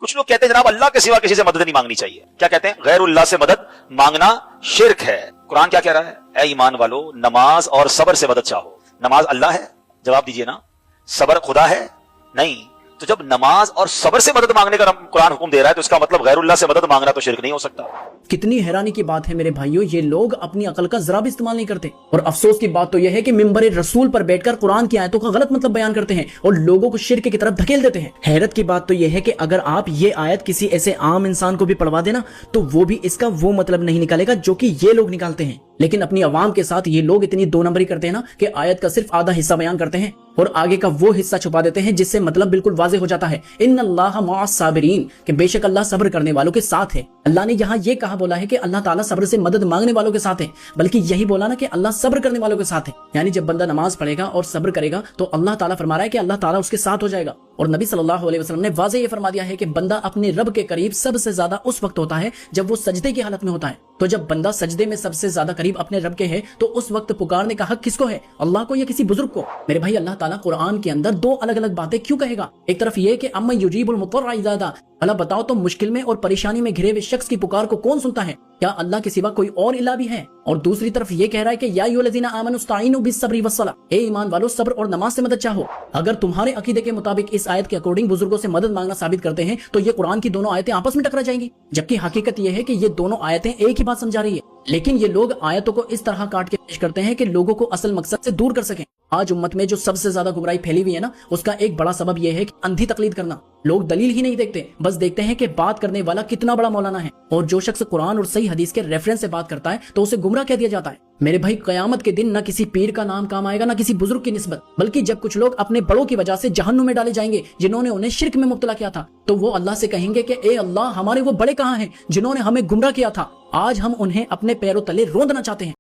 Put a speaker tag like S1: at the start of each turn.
S1: کچھ لوگ کہتے ہیں جناب اللہ کے سوا کسی سے مدد نہیں مانگنی چاہیے. کیا کہتے ہیں؟ غیر اللہ سے مدد مانگنا شرک ہے. قرآن کیا کہہ رہا ہے؟ اے ایمان والو، نماز اور صبر سے مدد چاہو. نماز اللہ ہے؟ جواب دیجئے نا. صبر خدا ہے؟ نہیں. تو جب نماز اور صبر سے مدد مانگنے کا قرآن حکم دے رہا ہے تو اس کا مطلب غیر اللہ سے مدد مانگنا تو شرک نہیں ہو سکتا.
S2: کتنی حیرانی کی بات ہے میرے بھائیوں، یہ لوگ اپنی عقل کا ذرا بھی استعمال نہیں کرتے. اور افسوس کی بات تو یہ ہے کہ منبر رسول پر بیٹھ کر قرآن کی آیتوں کا غلط مطلب بیان کرتے ہیں اور لوگوں کو شرک کی طرف دھکیل دیتے ہیں. حیرت کی بات تو یہ ہے کہ اگر آپ یہ آیت کسی ایسے عام انسان کو بھی پڑھوا دینا تو وہ بھی اس کا وہ مطلب نہیں نکالے گا جو کہ یہ لوگ نکالتے ہیں. لیکن اپنی عوام کے ساتھ یہ لوگ اتنی دو نمبری کرتے ہیں نا کہ آیت کا صرف آدھا حصہ بیان کرتے ہیں اور آگے کا وہ حصہ چھپا دیتے ہیں جس سے مطلب بالکل واضح ہو جاتا ہے. ان اللہ مع الصابرین، کہ بے شک اللہ صبر کرنے والوں کے ساتھ ہے. اللہ نے یہاں یہ کہا بولا ہے کہ اللہ تعالیٰ صبر سے مدد مانگنے والوں کے ساتھ ہے، بلکہ یہی بولا نا کہ اللہ صبر کرنے والوں کے ساتھ ہے. یعنی جب بندہ نماز پڑھے گا اور صبر کرے گا تو اللہ تعالیٰ فرما رہا ہے کہ اللہ تعالیٰ اس کے ساتھ ہو جائے گا. اور نبی صلی اللہ علیہ وسلم نے واضح یہ فرما دیا ہے کہ بندہ اپنے رب کے قریب سب سے زیادہ اس وقت ہوتا ہے جب وہ سجدے کی حالت میں ہوتا ہے. تو جب بندہ سجدے میں سب سے زیادہ قریب اپنے رب کے ہے تو اس وقت پکارنے کا حق کس کو ہے؟ اللہ کو یا کسی بزرگ کو؟ میرے بھائی، اللہ تعالیٰ قرآن کے اندر دو الگ الگ باتیں کیوں کہے گا؟ ایک طرف یہ کہ اما یجیب المضطر اذا دعا، اللہ بتاؤ تو مشکل میں اور پریشانی میں گھرے ہوئے شخص کی پکار کو کون سنتا ہے؟ کیا اللہ کے سوا کوئی اور الہ بھی ہے؟ اور دوسری طرف یہ کہہ رہا ہے کہ یا ایھا الذین آمنوا استعینوا بالصبر والصلاۃ، اے ایمان والو صبر اور نماز سے مدد چاہو. اگر تمہارے عقیدے کے مطابق اس آیت کے اکارڈنگ بزرگوں سے مدد مانگنا ثابت کرتے ہیں تو یہ قرآن کی دونوں آیتیں آپس میں ٹکرا جائیں گی، جبکہ حقیقت یہ ہے کہ یہ دونوں آیتیں ایک ہی بات سمجھا رہی ہے. لیکن یہ لوگ آیتوں کو اس طرح کاٹ کے پیش کرتے ہیں کہ لوگوں کو اصل مقصد سے دور کر سکیں. آج امت میں جو سب سے زیادہ گمراہی پھیلی ہوئی ہے نا، اس کا ایک بڑا سبب یہ ہے کہ اندھی تقلید کرنا. لوگ دلیل ہی نہیں دیکھتے، بس دیکھتے ہیں کہ بات کرنے والا کتنا بڑا مولانا ہے، اور جو شخص قرآن اور صحیح حدیث کے ریفرنس سے بات کرتا ہے تو اسے گمراہ کہہ دیا جاتا ہے. میرے بھائی، قیامت کے دن نہ کسی پیر کا نام کام آئے گا نہ کسی بزرگ کی نسبت، بلکہ جب کچھ لوگ اپنے بڑوں کی وجہ سے جہنم میں ڈالے جائیں گے جنہوں نے انہیں شرک میں مبتلا کیا تھا، تو وہ اللہ سے کہیں گے کہ اے اللہ، ہمارے وہ بڑے کہاں ہیں جنہوں نے ہمیں گمراہ کیا تھا؟ آج ہم انہیں اپنے پیروں تلے روندنا چاہتے ہیں.